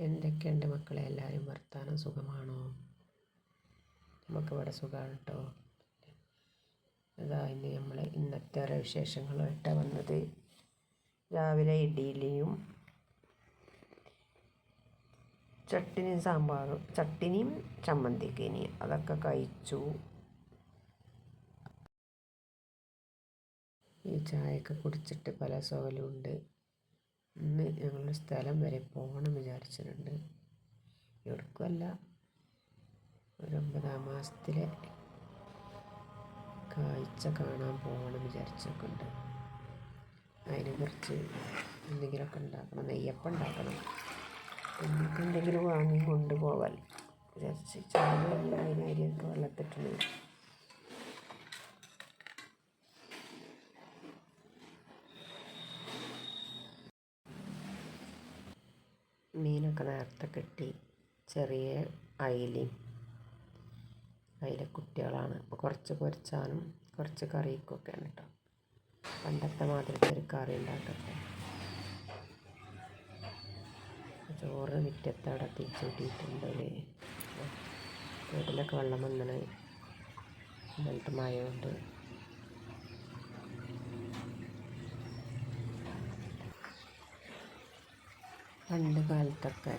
എന്തൊക്കെയുണ്ട് മക്കളെ, എല്ലാവരും വർത്താനം സുഖമാണോ? നമുക്കിവിടെ സുഖമാണ് കേട്ടോ. അതാ ഇന്ന് നമ്മൾ ഇന്നത്തെ ഓരോ വിശേഷങ്ങളുമായിട്ടാണ് വന്നത്. രാവിലെ ഇഡ്ഡലിയും ചട്ടിനിയും ചമ്മന്തിക്കിനിയും അതൊക്കെ കഴിച്ചു. ഈ ചായയൊക്കെ കുടിച്ചിട്ട് പല സോലുണ്ട്. ഇന്ന് ഞങ്ങളുടെ സ്ഥലം വരെ പോകണം വിചാരിച്ചിട്ടുണ്ട്. എവിടേക്കുമല്ല, ഒരു 9ാം മാസത്തിലെ കാഴ്ച കാണാൻ പോകണം വിചാരിച്ചൊക്കെ ഉണ്ട്. അതിനെ കുറിച്ച് എന്തെങ്കിലുമൊക്കെ ഉണ്ടാക്കണം, നെയ്യപ്പം ഉണ്ടാക്കണം, എന്നിട്ട് എന്തെങ്കിലും വാങ്ങി കൊണ്ടുപോകാൻ വിചാരിച്ച്. ചായ അരിയൊക്കെ വെള്ളത്തിട്ടുണ്ട്. മീനൊക്കെ നേരത്തെ കിട്ടി. ചെറിയ അയിലയും കുട്ടികളാണ്. അപ്പോൾ കുറച്ച് പൊരിച്ചാനും കുറച്ച് കറിക്കൊക്കെയാണ് കേട്ടോ. പണ്ടത്തെ മാതിരത്തെ ഒരു കറി ഉണ്ടാക്കട്ടെ. ചോറ് മുറ്റത്ത് അവിടെ തിരിച്ചുകൂട്ടിയിട്ടുണ്ട്. വീട്ടിലൊക്കെ വെള്ളം വന്നണ എന്നിട്ട് മഴയുണ്ട്. പണ്ട് കാലത്തൊക്കെ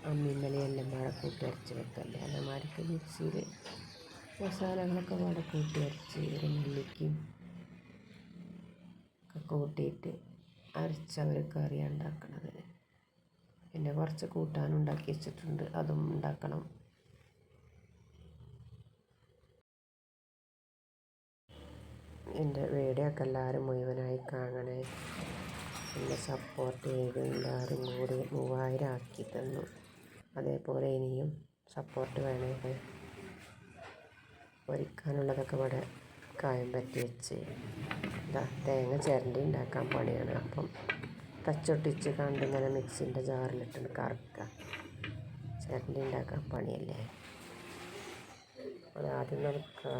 അമ്മിമ്മലെല്ലാം പാടെ കൂട്ടി അരച്ച് വെക്കല്ലേ. അതേമാതിരിക്ക് മിക്സിയിൽ മസാലകളൊക്കെ പാടെ കൂട്ടി അരച്ച് ഒരു നെല്ലിക്കയും ഒക്കെ കൂട്ടിയിട്ട് അരച്ച ഒരു കറിയാണ് ഉണ്ടാക്കണത്. പിന്നെ കുറച്ച് കൂട്ടാനും ഉണ്ടാക്കി വെച്ചിട്ടുണ്ട്, അതും ഉണ്ടാക്കണം. എൻ്റെ വീഡിയോ ഒക്കെ എല്ലാവരും മുഴുവനായി കാണണേ. എന്നെ സപ്പോർട്ട് ചെയ്ത് എല്ലാവരും കൂടി 3000 ആക്കി തന്നു. അതേപോലെ ഇനിയും സപ്പോർട്ട് വേണേ. പൊരിക്കാനുള്ളതൊക്കെ ഇവിടെ കായം പറ്റി വെച്ച് തേങ്ങ ചിരണ്ടി ഉണ്ടാക്കാൻ പണിയാണ്. അപ്പം തച്ചൊട്ടിച്ച് കണ്ട് ഇങ്ങനെ മിക്സിൻ്റെ ജാറിലിട്ട് കറക്കുക. ചിരണ്ടി ഉണ്ടാക്കാൻ പണിയല്ലേ. അതാദ്യം നമുക്ക്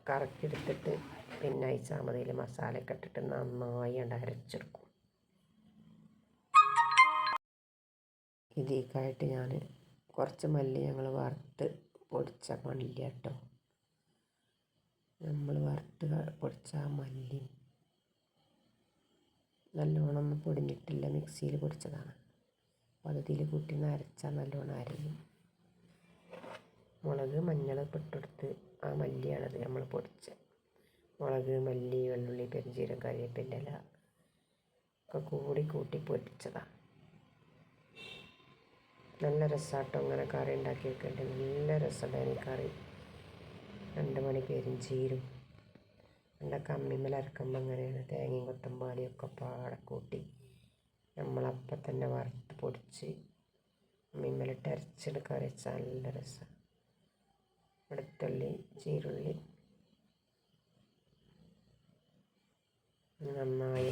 കറക്കിയെടുത്തിട്ട് പിന്നെ ചമ്മന്തിയിൽ മസാലയൊക്കെ ഇട്ടിട്ട് നന്നായി അരച്ചെടുക്കും. ഇതിലേക്കായിട്ട് ഞാൻ കുറച്ച് മല്ലി ഞങ്ങൾ വറുത്ത് പൊടിച്ച മല്ലി കേട്ടോ. നമ്മൾ വറുത്ത് പൊടിച്ച മല്ലി നല്ലോണം ഒന്നും പൊടിഞ്ഞിട്ടില്ല, മിക്സിയിൽ പൊടിച്ചതാണ്. അപ്പോൾ അതിൽ കൂട്ടി അരച്ചാൽ നല്ലോണം അരയും. മുളക് മഞ്ഞൾ ഇട്ടെടുത്ത് ആ മല്ലിയാണത് നമ്മൾ പൊടിച്ച്. മുളക്, മല്ലി, വെള്ളുള്ളി, പെരുംജീരകം, കറിവേപ്പിൻ്റെ ഇല ഒക്കെ കൂട്ടി പൊരിച്ചതാണ്. നല്ല രസമാട്ടോ അങ്ങനെ കറി ഉണ്ടാക്കി വെക്കേണ്ടത്. നല്ല രസമുണ്ടായിരുന്നു ഈ കറി. 2 മണി പെരുംജീരകം പണ്ടൊക്കെ അമ്മിമ്മൽ അരക്കുമ്പോൾ അങ്ങനെയാണ്. തേങ്ങയും കൊത്തമ്പാളിയൊക്കെ പാടെ കൂട്ടി നമ്മളപ്പം തന്നെ വറുത്ത് പൊടിച്ച് അമ്മിമ്മലിട്ട് അരച്ചിട്ട് കറി വെച്ചാൽ നല്ല രസമാണ്. വെളുത്തുള്ളി, ചീരുള്ളി നന്നായി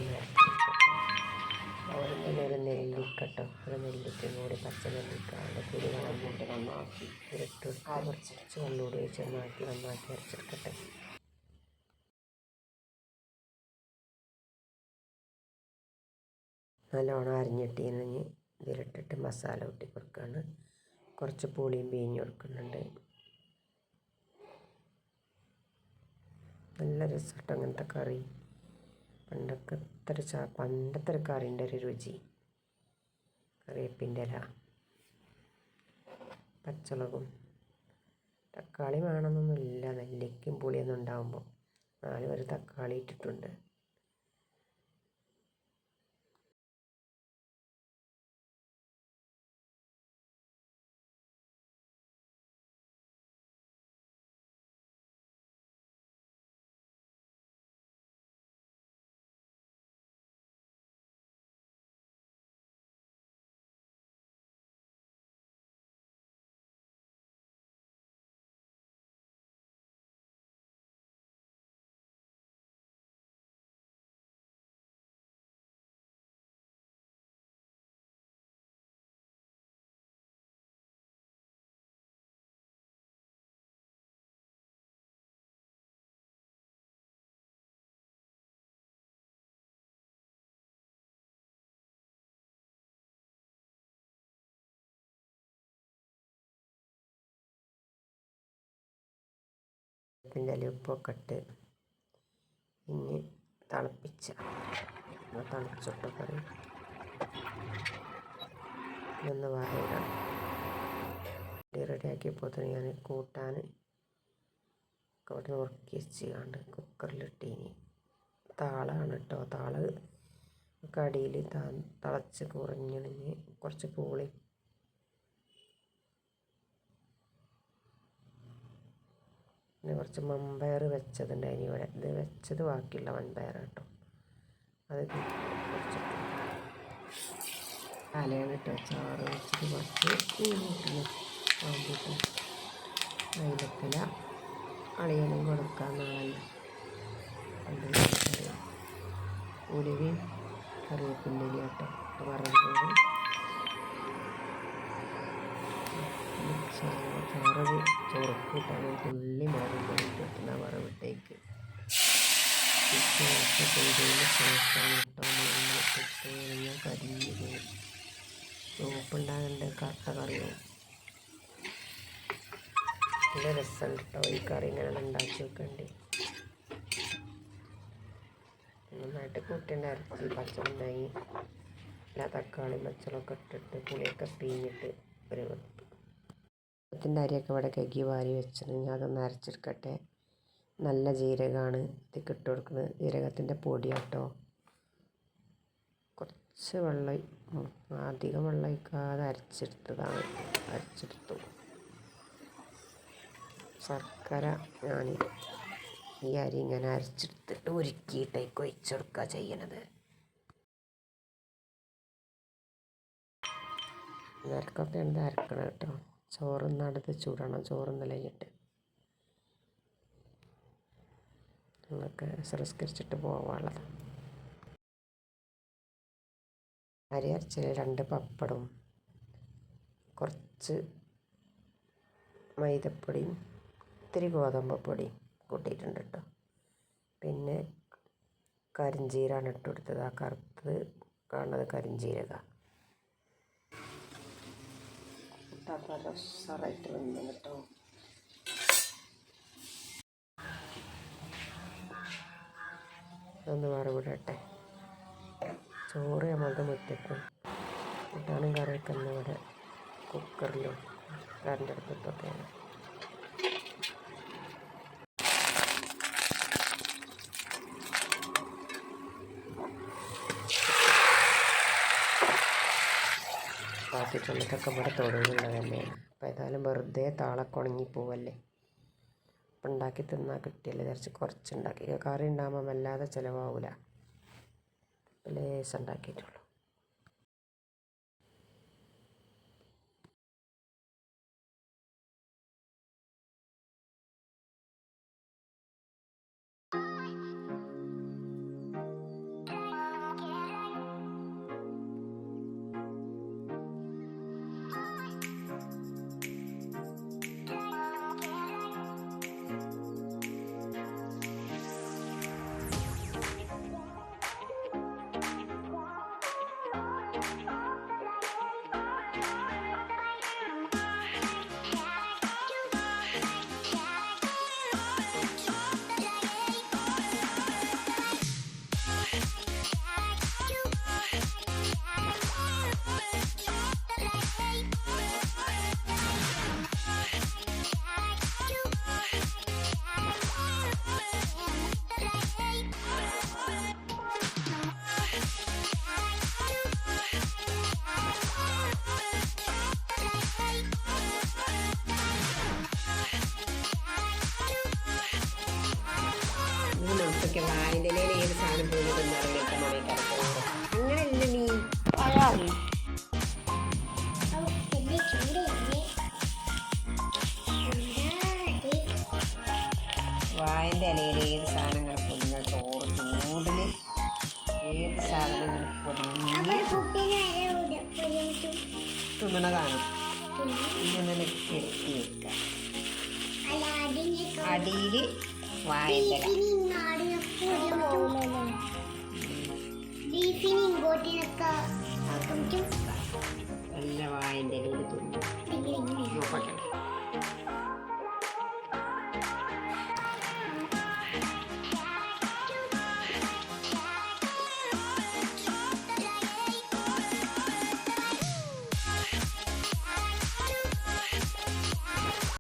അതുപോലെ ഒരു നെല്ലിക്കട്ടോ. ഒരു നെല്ലിക്കയും കൂടി, പച്ച നെല്ലിക്ക, അതിൻ്റെ കുരു കളഞ്ഞിട്ട് നന്നാക്കി ഇരട്ടെടുത്ത് കുറച്ച് വെള്ളൂടി ഒഴിച്ച് നന്നാക്കി അരച്ചെടുക്കട്ടെ. നല്ലോണം അരിഞ്ഞിട്ടിന് ഇതിലിട്ടിട്ട് മസാല കൂട്ടി കൊടുക്കുകയാണ്. കുറച്ച് പുളിയും പിഴിഞ്ഞ് കൊടുക്കുന്നുണ്ട്. നല്ല രസമായിട്ട് അങ്ങനത്തെ കറി. പണ്ടത്തെ ഒരു കറിൻ്റെ ഒരു രുചി. കറിവേപ്പിൻ്റെ ഇല, പച്ചമുളകും, തക്കാളി വേണമെന്നൊന്നുമില്ല. നെല്ലിക്കയും പുളിയൊന്നും ഉണ്ടാകുമ്പോൾ 4 തക്കാളി ഇട്ടിട്ടുണ്ട്. പിന്നെ ഉപ്പൊക്കെ ഇട്ട് ഇനി തളിച്ചിട്ട കറി ഇതൊന്ന് വറയിടാം. റെഡിയാക്കിയപ്പോൾ ഞാൻ കൂട്ടാൻ അവിടെ ഉറക്കി വെച്ചുകൊണ്ട് കുക്കറിലിട്ടീനി. താളാണ് കേട്ടോ. താള് കടിയിൽ തിളച്ച് കുറഞ്ഞിന് കുറച്ച് പൂളി പിന്നെ കുറച്ച് മമ്പയർ വെച്ചതുണ്ടായിനി ഇവിടെ. ഇത് വെച്ചത് ബാക്കിയുള്ള മൺപയർ കേട്ടോ. അത് കുറച്ചിട്ട് തലയാണ് കേട്ടോ. ചാറ് വെച്ചിട്ട് കുറച്ച് പാമ്പിട്ട് അതിലത്തില അളിയനും കൊടുക്കാൻ നാളല്ല. ഉലുവയും കറിവേപ്പിൻ്റെ ഇല കേട്ടോ. പറയുന്നത് ചാറ് ചൊറുക്കൂട്ടാൻ തുള്ളി മാറി കിട്ടുന്ന വറവിട്ടേക്ക് ചെയ്തതിന് ശേഷം ഇട്ടോ കഴിഞ്ഞാൽ കരിഞ്ഞ് പോകും. സൂപ്പുണ്ടാകേണ്ട കറുത്ത കറിയാവും. നല്ല രസമുണ്ട് കേട്ടോ ഈ കറി. ഇങ്ങനെ ഉണ്ടാക്കി വെക്കണ്ടേ. നന്നായിട്ട് കൂട്ടേണ്ട ഇറച്ചി പച്ചമുളക് എല്ലാ തക്കാളിയും പച്ചളൊക്കെ ഇട്ടിട്ട് പുളിയൊക്കെ പിഴിഞ്ഞിട്ട് ഒരു വെപ്പ്. ത്തിൻ്റെ അരിയൊക്കെ ഇവിടെ കഴുകി വാരി വെച്ചിട്ടുണ്ടെങ്കിൽ അതൊന്ന് അരച്ചെടുക്കട്ടെ. നല്ല ജീരകമാണ് ഇതിക്ക് ഇട്ട് കൊടുക്കുന്നത്. ജീരകത്തിൻ്റെ പൊടിയാട്ടോ. കുറച്ച് വെള്ളം, അധികം വെള്ളം ഒഴിക്കാതെ അരച്ചെടുത്തു. ശർക്കര ഞാൻ ഈ അരി ഇങ്ങനെ അരച്ചെടുത്തിട്ട് ഉരുക്കിയിട്ടേക്ക് ഒഴിച്ചെടുക്കുക ചെയ്യണത്. നിരക്കൊക്കെ ഉണ്ട് അരക്കണം കേട്ടോ. ചോറൊന്നടുത്ത് ചൂടണം. ചോറൊന്നിലയിട്ട് നിങ്ങൾക്ക് സംസ്കരിച്ചിട്ട് പോവാനുള്ളത്. അരി അരച്ചതിൽ 2 പപ്പടവും കുറച്ച് മൈദപ്പൊടിയും ഇത്തിരി ഗോതമ്പ് പൊടിയും കൂട്ടിയിട്ടുണ്ട് കേട്ടോ. പിന്നെ കരിഞ്ചീരകമാണ് ഇട്ട് കൊടുത്തത്. ആ കറുത്ത് കാണുന്നത് കരിഞ്ചീരക. ഉഷാറായിട്ട് വന്നു കേട്ടോ. ഒന്ന് വറവിടട്ടെ. ചോറ് നമ്മളുടെ മുറ്റത്തും കൂട്ടാനും കറിയൊക്കെ ഇവിടെ കുക്കറിലും കറണ്ട് അടുപ്പത്തൊക്കെയാണ്. കാത്തിട്ടുള്ളതൊക്കെ ഇവിടെ തൊടുന്നുള്ളത് തന്നെയാണ്. അപ്പോൾ ഏതായാലും വെറുതെ താളൊക്കെ ഉണങ്ങി പോവല്ലേ. അപ്പം ഉണ്ടാക്കി തിന്നാൽ കിട്ടിയല്ലേ കുറച്ചുണ്ടാക്കി. കറി ഉണ്ടാകുമ്പോൾ വല്ലാതെ ചിലവാകില്ല. ലേശം ഉണ്ടാക്കിയിട്ടുള്ളൂ. നമുക്കൊക്കെ വായൻ്റെ ഇലയിൽ ഏത് സാധനം പോലും തിന്നറിയാത്ത മണിക്കാർക്ക് അങ്ങനെയല്ല നീ വായൻ്റെ ഇലയിൽ ഏത് സാധനങ്ങൾ പൊതിഞ്ഞ ചോറ് ചൂടിൽ ഏത് സാധനങ്ങൾ പൊതിഞ്ഞ് തിന്നണതാണ്. ഇങ്ങനെ കെട്ടി വെക്കുക. അടിയിൽ വായൻ്റെ നല്ല വായൻ്റെ ഇലയിൽ തിന്നും.